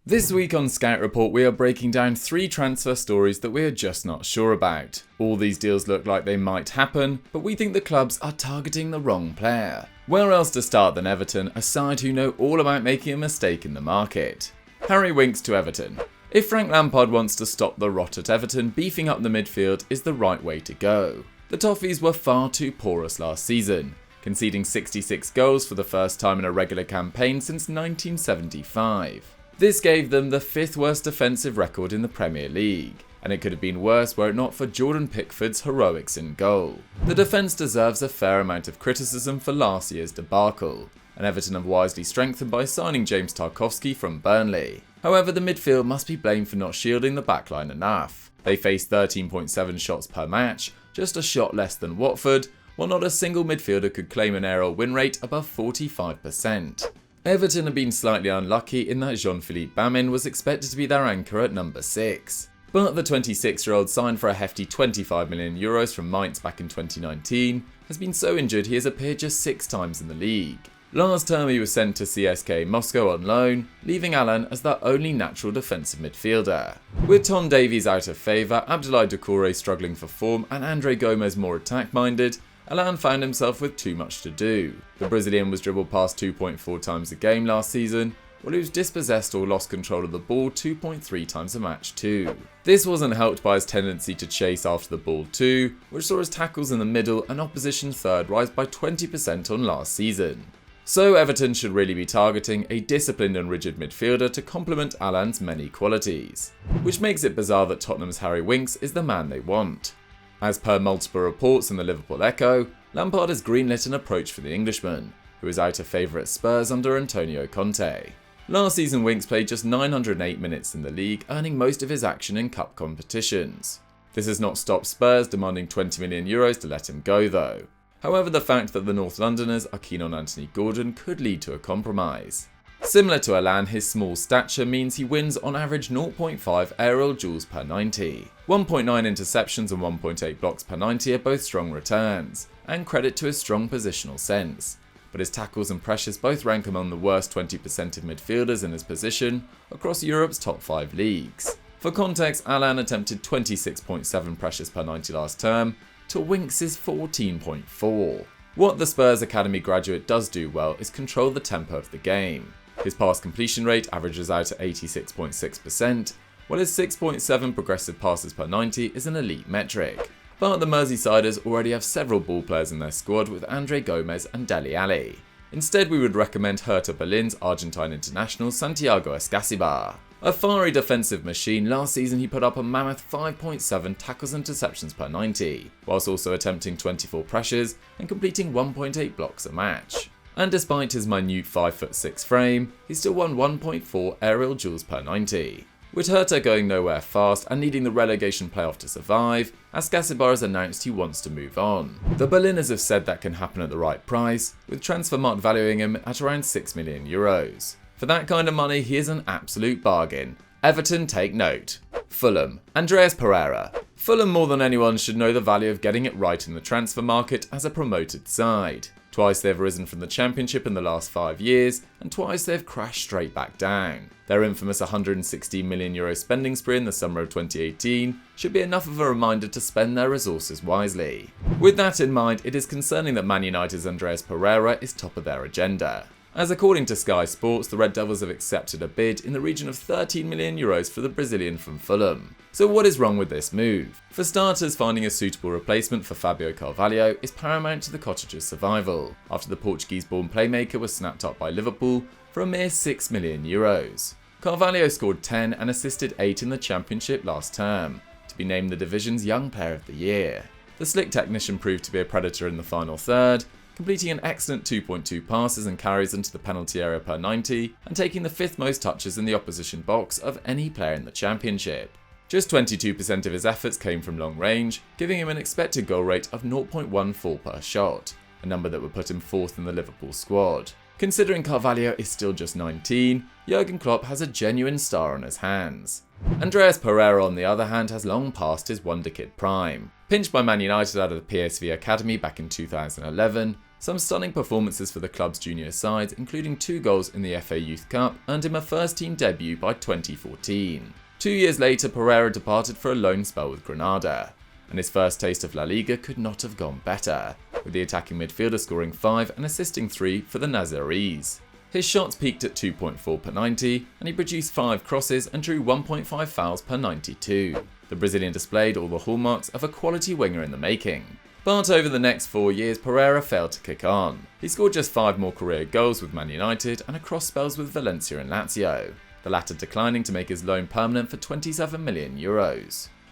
This week on Scout Report, we are breaking down 3 transfer stories that we are just not sure about. All these deals look like they might happen, but we think the clubs are targeting the wrong player. Where else to start than Everton, a side who know all about making a mistake in the market? Harry Winks to Everton. If Frank Lampard wants to stop the rot at Everton, beefing up the midfield is the right way to go. The Toffees were far too porous last season, conceding 66 goals for the first time in a regular campaign since 1975. This gave them the 5th worst defensive record in the Premier League, and it could have been worse were it not for Jordan Pickford's heroics in goal. The defence deserves a fair amount of criticism for last year's debacle, and Everton have wisely strengthened by signing James Tarkowski from Burnley. However, the midfield must be blamed for not shielding the backline enough. They faced 13.7 shots per match, just a shot less than Watford, while not a single midfielder could claim an aerial win rate above 45%. Everton have been slightly unlucky in that Jean-Philippe Bamin was expected to be their anchor at number 6. But the 26-year-old signed for a hefty €25 million from Mainz back in 2019 has been so injured he has appeared just 6 times in the league. Last term he was sent to CSKA Moscow on loan, leaving Alan as their only natural defensive midfielder. With Tom Davies out of favour, Abdoulaye Doucouré struggling for form and Andre Gomes more attack-minded, Alan found himself with too much to do. The Brazilian was dribbled past 2.4 times a game last season, while he was dispossessed or lost control of the ball 2.3 times a match too. This wasn't helped by his tendency to chase after the ball too, which saw his tackles in the middle and opposition third rise by 20% on last season. So Everton should really be targeting a disciplined and rigid midfielder to complement Alan's many qualities, which makes it bizarre that Tottenham's Harry Winks is the man they want. As per multiple reports in the Liverpool Echo, Lampard has greenlit an approach for the Englishman, who is out of favour at Spurs under Antonio Conte. Last season Winks played just 908 minutes in the league, earning most of his action in cup competitions. This has not stopped Spurs demanding €20 million to let him go though. However, the fact that the North Londoners are keen on Anthony Gordon could lead to a compromise. Similar to Alan, his small stature means he wins on average 0.5 aerial duels per 90. 1.9 interceptions and 1.8 blocks per 90 are both strong returns, and credit to his strong positional sense. But his tackles and pressures both rank among the worst 20% of midfielders in his position across Europe's top 5 leagues. For context, Alan attempted 26.7 pressures per 90 last term, to Winks' 14.4. What the Spurs Academy graduate does do well is control the tempo of the game. His pass completion rate averages out at 86.6%, while his 6.7 progressive passes per 90 is an elite metric. But the Merseysiders already have several ball players in their squad with Andre Gomes and Dele Alli. Instead, we would recommend Hertha Berlin's Argentine international Santiago Escasibar. A fiery defensive machine, last season he put up a mammoth 5.7 tackles and interceptions per 90, whilst also attempting 24 pressures and completing 1.8 blocks a match. And despite his minute 5'6" frame, he still won 1.4 aerial duels per 90. With Hertha going nowhere fast and needing the relegation playoff to survive, Escasibar has announced he wants to move on. The Berliners have said that can happen at the right price, with Transfermarkt valuing him at around €6 million. For that kind of money, he is an absolute bargain. Everton take note. Fulham. Andreas Pereira. Fulham more than anyone should know the value of getting it right in the transfer market as a promoted side. Twice they've risen from the Championship in the last 5 years, and twice they've crashed straight back down. Their infamous €116 million spending spree in the summer of 2018 should be enough of a reminder to spend their resources wisely. With that in mind, it is concerning that Man United's Andreas Pereira is top of their agenda, as according to Sky Sports, the Red Devils have accepted a bid in the region of €13 million for the Brazilian from Fulham. So what is wrong with this move? For starters, finding a suitable replacement for Fabio Carvalho is paramount to the Cottagers' survival, after the Portuguese-born playmaker was snapped up by Liverpool for a mere €6 million. Carvalho scored 10 and assisted 8 in the Championship last term, to be named the division's Young Player of the Year. The slick technician proved to be a predator in the final third, completing an excellent 2.2 passes and carries into the penalty area per 90 and taking the 5th most touches in the opposition box of any player in the Championship. Just 22% of his efforts came from long range, giving him an expected goal rate of 0.14 per shot, a number that would put him 4th in the Liverpool squad. Considering Carvalho is still just 19, Jurgen Klopp has a genuine star on his hands. Andreas Pereira, on the other hand, has long passed his wonder kid prime. Pinched by Man United out of the PSV Academy back in 2011, Some stunning performances for the club's junior sides, including 2 goals in the FA Youth Cup, earned him a first-team debut by 2014. 2 years later, Pereira departed for a loan spell with Granada, and his first taste of La Liga could not have gone better, with the attacking midfielder scoring 5 and assisting 3 for the Nazaris. His shots peaked at 2.4 per 90, and he produced 5 crosses and drew 1.5 fouls per 92. The Brazilian displayed all the hallmarks of a quality winger in the making. But over the next 4 years, Pereira failed to kick on. He scored just 5 more career goals with Man United and across spells with Valencia and Lazio, the latter declining to make his loan permanent for €27 million.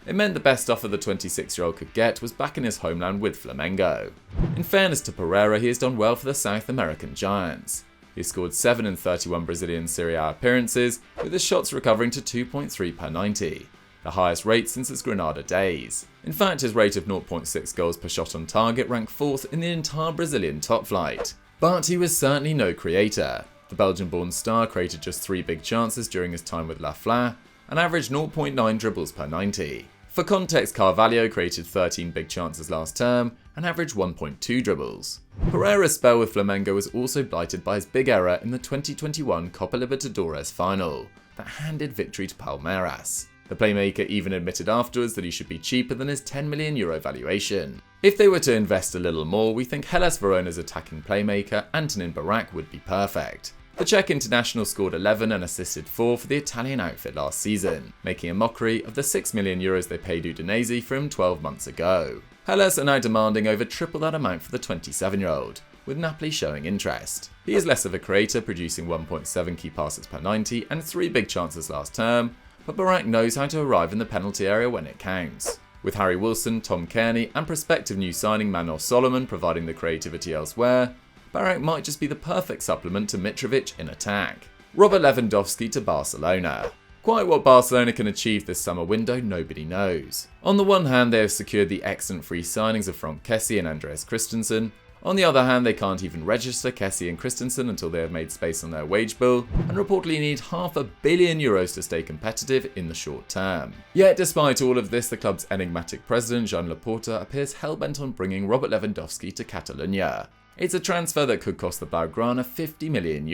It meant the best offer the 26-year-old could get was back in his homeland with Flamengo. In fairness to Pereira, he has done well for the South American giants. He scored 7 in 31 Brazilian Serie A appearances, with his shots recovering to 2.3 per 90. The highest rate since his Granada days. In fact, his rate of 0.6 goals per shot on target ranked 4th in the entire Brazilian top flight. But he was certainly no creator. The Belgian-born star created just 3 big chances during his time with La Fla and averaged 0.9 dribbles per 90. For context, Carvalho created 13 big chances last term and averaged 1.2 dribbles. Pereira's spell with Flamengo was also blighted by his big error in the 2021 Copa Libertadores final that handed victory to Palmeiras. The playmaker even admitted afterwards that he should be cheaper than his €10 million valuation. If they were to invest a little more, we think Hellas Verona's attacking playmaker Antonin Barak would be perfect. The Czech international scored 11 and assisted 4 for the Italian outfit last season, making a mockery of the €6 million they paid Udinese for him 12 months ago. Hellas are now demanding over triple that amount for the 27-year-old, with Napoli showing interest. He is less of a creator, producing 1.7 key passes per 90 and 3 big chances last term, but Barak knows how to arrive in the penalty area when it counts. With Harry Wilson, Tom Kearney and prospective new signing Manor Solomon providing the creativity elsewhere, Barak might just be the perfect supplement to Mitrovic in attack. Robert Lewandowski to Barcelona. Quite what Barcelona can achieve this summer window, nobody knows. On the one hand, they have secured the excellent free signings of Franck Kessie and Andreas Christensen. On the other hand, they can't even register Kessie and Christensen until they have made space on their wage bill, and reportedly need €500 million to stay competitive in the short term. Yet despite all of this, the club's enigmatic president Joan Laporta appears hell-bent on bringing Robert Lewandowski to Catalonia. It's a transfer that could cost the Blaugrana €50 million.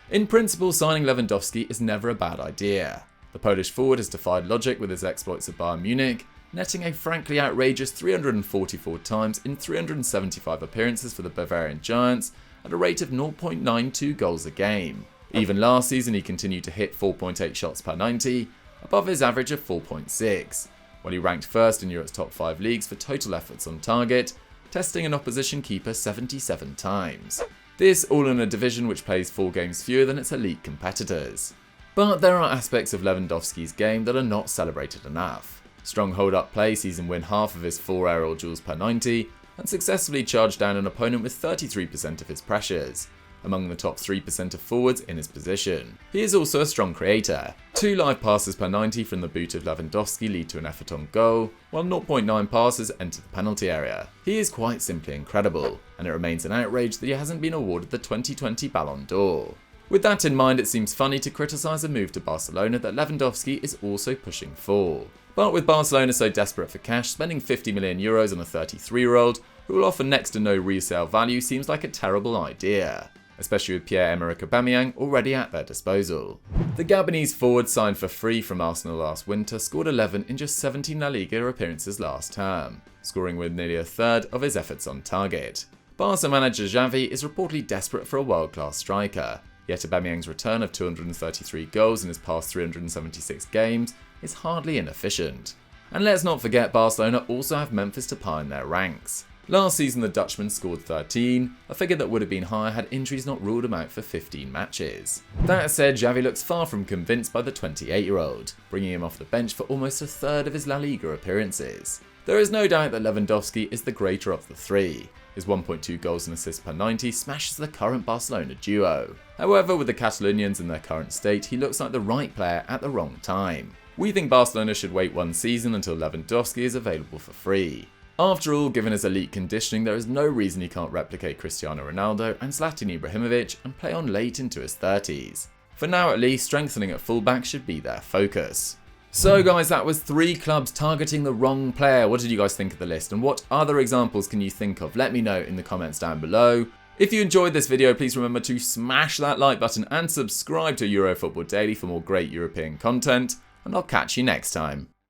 In principle, signing Lewandowski is never a bad idea. The Polish forward has defied logic with his exploits at Bayern Munich, netting a frankly outrageous 344 times in 375 appearances for the Bavarian Giants at a rate of 0.92 goals a game. Even last season he continued to hit 4.8 shots per 90, above his average of 4.6, while he ranked first in Europe's top 5 leagues for total efforts on target, testing an opposition keeper 77 times. This all in a division which plays 4 games fewer than its elite competitors. But there are aspects of Lewandowski's game that are not celebrated enough. Strong hold-up play sees him win half of his 4 aerial duels per 90 and successfully charge down an opponent with 33% of his pressures, among the top 3% of forwards in his position. He is also a strong creator. 2 live passes per 90 from the boot of Lewandowski lead to an Everton goal, while 0.9 passes enter the penalty area. He is quite simply incredible, and it remains an outrage that he hasn't been awarded the 2020 Ballon d'Or. With that in mind, it seems funny to criticise a move to Barcelona that Lewandowski is also pushing for. But with Barcelona so desperate for cash, spending €50 million on a 33-year-old who will offer next to no resale value seems like a terrible idea, especially with Pierre-Emerick Aubameyang already at their disposal. The Gabonese forward signed for free from Arsenal last winter scored 11 in just 17 La Liga appearances last term, scoring with nearly a third of his efforts on target. Barca manager Xavi is reportedly desperate for a world-class striker, yet Aubameyang's return of 233 goals in his past 376 games is hardly inefficient. And let's not forget Barcelona also have Memphis Depay in their ranks. Last season the Dutchman scored 13, a figure that would have been higher had injuries not ruled him out for 15 matches. That said, Xavi looks far from convinced by the 28-year-old, bringing him off the bench for almost a third of his La Liga appearances. There is no doubt that Lewandowski is the greater of the three. His 1.2 goals and assists per 90 smashes the current Barcelona duo. However, with the Catalonians in their current state, he looks like the right player at the wrong time. We think Barcelona should wait 1 season until Lewandowski is available for free. After all, given his elite conditioning, there is no reason he can't replicate Cristiano Ronaldo and Zlatan Ibrahimovic and play on late into his 30s. For now at least, strengthening at fullback should be their focus. So guys, that was 3 clubs targeting the wrong player. What did you guys think of the list, and what other examples can you think of? Let me know in the comments down below. If you enjoyed this video, please remember to smash that like button and subscribe to Euro Football Daily for more great European content, and I'll catch you next time.